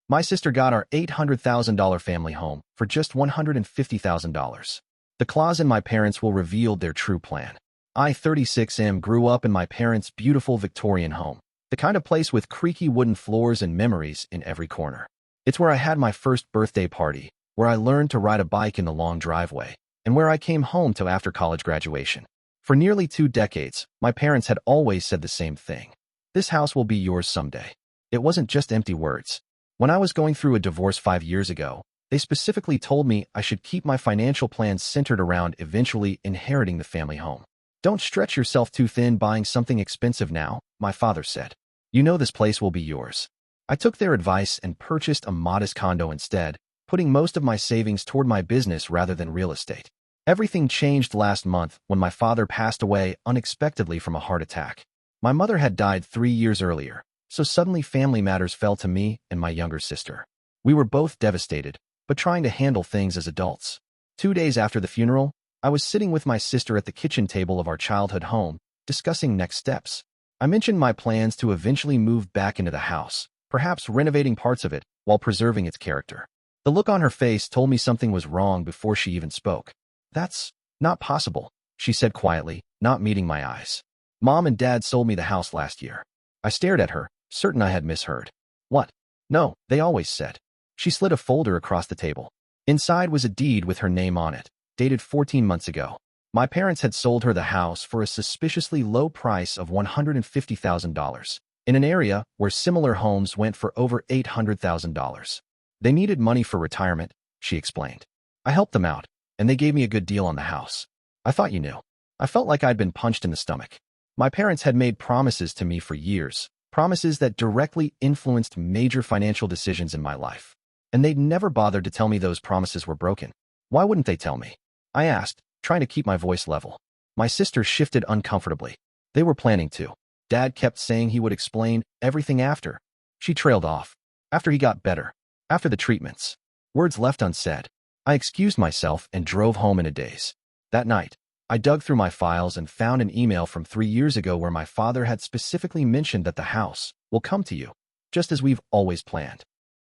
My sister got our $800,000 family home for just $150,000. The clause in my parents will reveal their true plan. I, 36M, grew up in my parents' beautiful Victorian home, the kind of place with creaky wooden floors and memories in every corner. It's where I had my first birthday party, where I learned to ride a bike in the long driveway, and where I came home to after college graduation. For nearly 2 decades, my parents had always said the same thing. This house will be yours someday. It wasn't just empty words. When I was going through a divorce 5 years ago, they specifically told me I should keep my financial plans centered around eventually inheriting the family home. Don't stretch yourself too thin buying something expensive now, my father said. You know this place will be yours. I took their advice and purchased a modest condo instead, putting most of my savings toward my business rather than real estate. Everything changed last month when my father passed away unexpectedly from a heart attack. My mother had died 3 years earlier, so suddenly family matters fell to me and my younger sister. We were both devastated, but trying to handle things as adults. 2 days after the funeral, I was sitting with my sister at the kitchen table of our childhood home, discussing next steps. I mentioned my plans to eventually move back into the house, perhaps renovating parts of it while preserving its character. The look on her face told me something was wrong before she even spoke. That's not possible, she said quietly, not meeting my eyes. Mom and Dad sold me the house last year. I stared at her, certain I had misheard. What? No, they always said. She slid a folder across the table. Inside was a deed with her name on it, dated 14 months ago. My parents had sold her the house for a suspiciously low price of $150,000, in an area where similar homes went for over $800,000. They needed money for retirement, she explained. I helped them out, and they gave me a good deal on the house. I thought you knew. I felt like I'd been punched in the stomach. My parents had made promises to me for years, promises that directly influenced major financial decisions in my life. And they'd never bothered to tell me those promises were broken. Why wouldn't they tell me? I asked, trying to keep my voice level. My sister shifted uncomfortably. They were planning to. Dad kept saying he would explain everything after. She trailed off. After he got better. After the treatments. Words left unsaid. I excused myself and drove home in a daze. That night, I dug through my files and found an email from 3 years ago where my father had specifically mentioned that the house will come to you, just as we've always planned.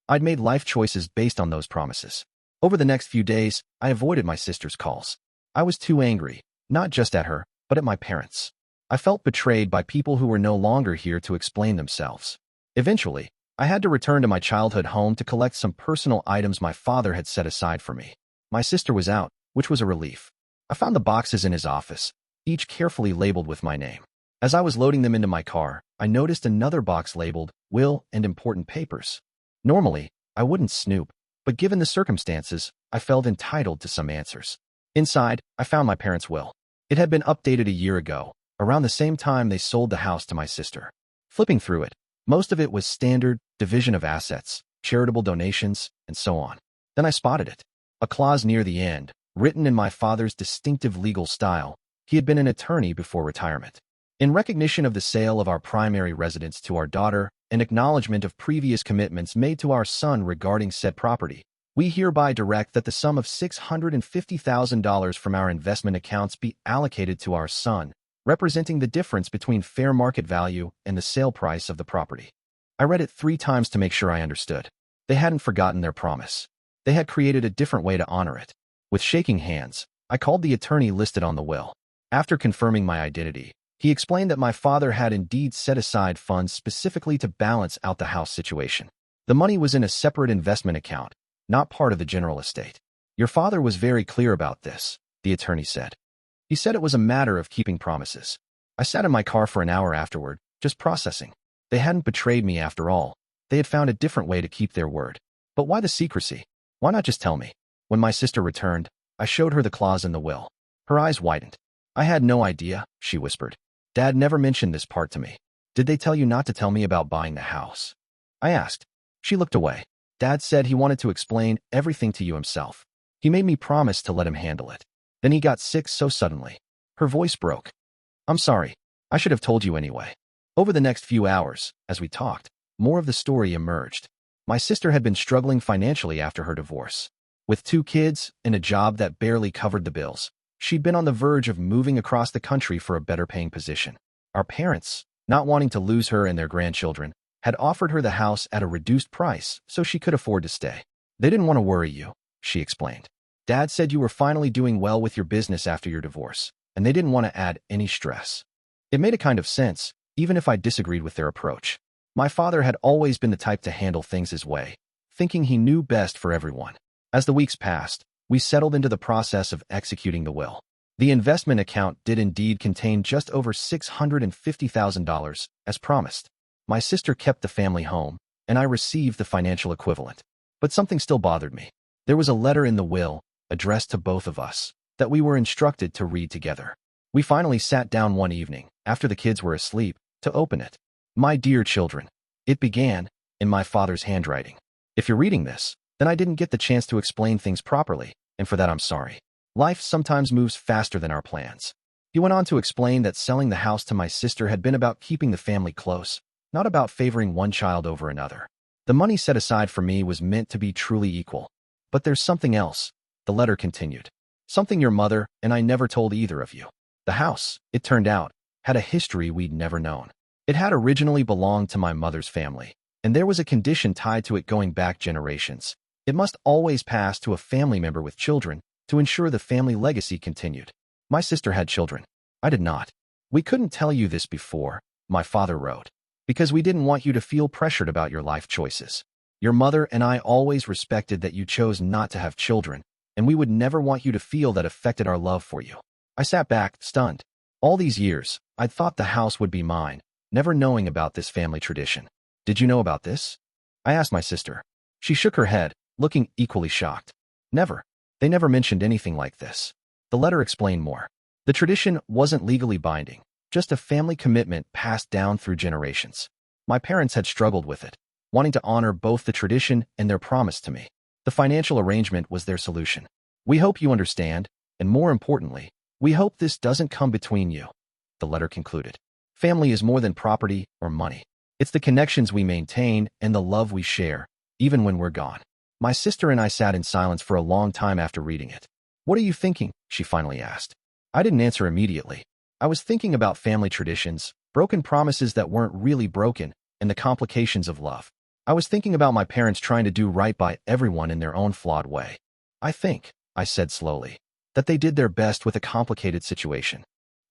I'd made life choices based on those promises. Over the next few days, I avoided my sister's calls. I was too angry, not just at her, but at my parents. I felt betrayed by people who were no longer here to explain themselves. Eventually, I had to return to my childhood home to collect some personal items my father had set aside for me. My sister was out, which was a relief. I found the boxes in his office, each carefully labeled with my name. As I was loading them into my car, I noticed another box labeled Will and Important Papers. Normally, I wouldn't snoop, but given the circumstances, I felt entitled to some answers. Inside, I found my parents' will. It had been updated a year ago, around the same time they sold the house to my sister. Flipping through it, most of it was standard division of assets, charitable donations, and so on. Then I spotted it. A clause near the end, written in my father's distinctive legal style. He had been an attorney before retirement. In recognition of the sale of our primary residence to our daughter, and acknowledgement of previous commitments made to our son regarding said property, we hereby direct that the sum of $650,000 from our investment accounts be allocated to our son, representing the difference between fair market value and the sale price of the property. I read it 3 times to make sure I understood. They hadn't forgotten their promise. They had created a different way to honor it. With shaking hands, I called the attorney listed on the will. After confirming my identity, he explained that my father had indeed set aside funds specifically to balance out the house situation. The money was in a separate investment account, not part of the general estate. Your father was very clear about this, the attorney said. He said it was a matter of keeping promises. I sat in my car for an hour afterward, just processing. They hadn't betrayed me after all. They had found a different way to keep their word. But why the secrecy? Why not just tell me? When my sister returned, I showed her the clause in the will. Her eyes widened. I had no idea, she whispered. Dad never mentioned this part to me. Did they tell you not to tell me about buying the house? I asked. She looked away. Dad said he wanted to explain everything to you himself. He made me promise to let him handle it. Then he got sick so suddenly. Her voice broke. I'm sorry. I should have told you anyway. Over the next few hours, as we talked, more of the story emerged. My sister had been struggling financially after her divorce. With 2 kids and a job that barely covered the bills, she'd been on the verge of moving across the country for a better paying position. Our parents, not wanting to lose her and their grandchildren, had offered her the house at a reduced price so she could afford to stay. They didn't want to worry you, she explained. Dad said you were finally doing well with your business after your divorce, and they didn't want to add any stress. It made a kind of sense, even if I disagreed with their approach. My father had always been the type to handle things his way, thinking he knew best for everyone. As the weeks passed, we settled into the process of executing the will. The investment account did indeed contain just over $650,000, as promised. My sister kept the family home, and I received the financial equivalent. But something still bothered me. There was a letter in the will, addressed to both of us, that we were instructed to read together. We finally sat down one evening, after the kids were asleep, to open it. My dear children, it began, in my father's handwriting. If you're reading this, then I didn't get the chance to explain things properly, and for that I'm sorry. Life sometimes moves faster than our plans. He went on to explain that selling the house to my sister had been about keeping the family close, not about favoring one child over another. The money set aside for me was meant to be truly equal. But there's something else, the letter continued. Something your mother and I never told either of you. The house, it turned out, had a history we'd never known. It had originally belonged to my mother's family, and there was a condition tied to it going back generations. It must always pass to a family member with children to ensure the family legacy continued. My sister had children. I did not. We couldn't tell you this before, my father wrote, because we didn't want you to feel pressured about your life choices. Your mother and I always respected that you chose not to have children, and we would never want you to feel that affected our love for you. I sat back, stunned. All these years, I'd thought the house would be mine, never knowing about this family tradition. Did you know about this? I asked my sister. She shook her head, looking equally shocked. Never. They never mentioned anything like this. The letter explained more. The tradition wasn't legally binding, just a family commitment passed down through generations. My parents had struggled with it, wanting to honor both the tradition and their promise to me. The financial arrangement was their solution. We hope you understand, and more importantly, we hope this doesn't come between you. The letter concluded. Family is more than property or money. It's the connections we maintain and the love we share, even when we're gone. My sister and I sat in silence for a long time after reading it. What are you thinking? She finally asked. I didn't answer immediately. I was thinking about family traditions, broken promises that weren't really broken, and the complications of love. I was thinking about my parents trying to do right by everyone in their own flawed way. I think, I said slowly, that they did their best with a complicated situation.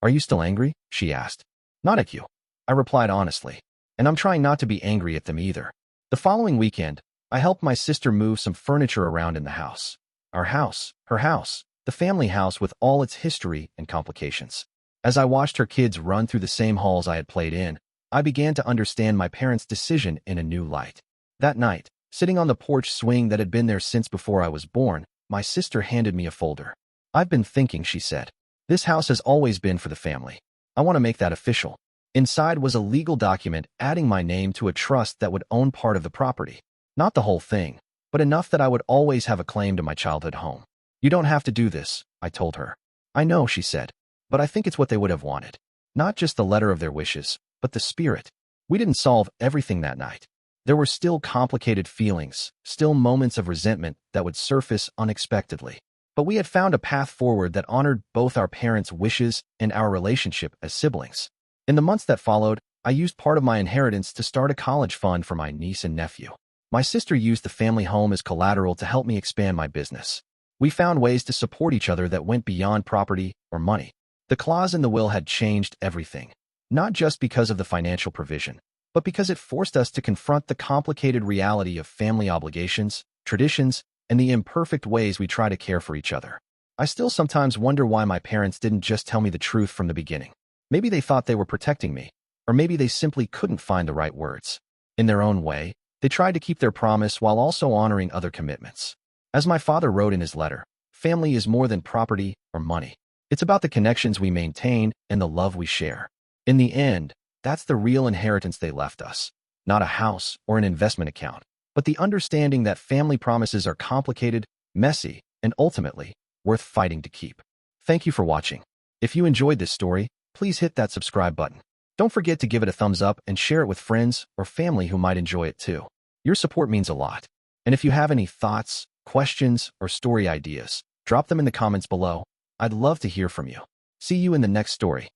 Are you still angry? She asked. Not at you, I replied honestly, and I'm trying not to be angry at them either. The following weekend, I helped my sister move some furniture around in the house. Our house, her house, the family house with all its history and complications. As I watched her kids run through the same halls I had played in, I began to understand my parents' decision in a new light. That night, sitting on the porch swing that had been there since before I was born, my sister handed me a folder. I've been thinking, she said. This house has always been for the family. I want to make that official. Inside was a legal document adding my name to a trust that would own part of the property. Not the whole thing, but enough that I would always have a claim to my childhood home. You don't have to do this, I told her. I know, she said, but I think it's what they would have wanted. Not just the letter of their wishes, but the spirit. We didn't solve everything that night. There were still complicated feelings, still moments of resentment that would surface unexpectedly. But we had found a path forward that honored both our parents' wishes and our relationship as siblings. In the months that followed, I used part of my inheritance to start a college fund for my niece and nephew. My sister used the family home as collateral to help me expand my business. We found ways to support each other that went beyond property or money. The clause in the will had changed everything, not just because of the financial provision, but because it forced us to confront the complicated reality of family obligations, traditions, and the imperfect ways we try to care for each other. I still sometimes wonder why my parents didn't just tell me the truth from the beginning. Maybe they thought they were protecting me, or maybe they simply couldn't find the right words. In their own way, they tried to keep their promise while also honoring other commitments. As my father wrote in his letter, family is more than property or money. It's about the connections we maintain and the love we share. In the end, that's the real inheritance they left us. Not a house or an investment account, but the understanding that family promises are complicated, messy, and ultimately worth fighting to keep. Thank you for watching. If you enjoyed this story, please hit that subscribe button. Don't forget to give it a thumbs up and share it with friends or family who might enjoy it too. Your support means a lot. And if you have any thoughts, questions, or story ideas, drop them in the comments below. I'd love to hear from you. See you in the next story.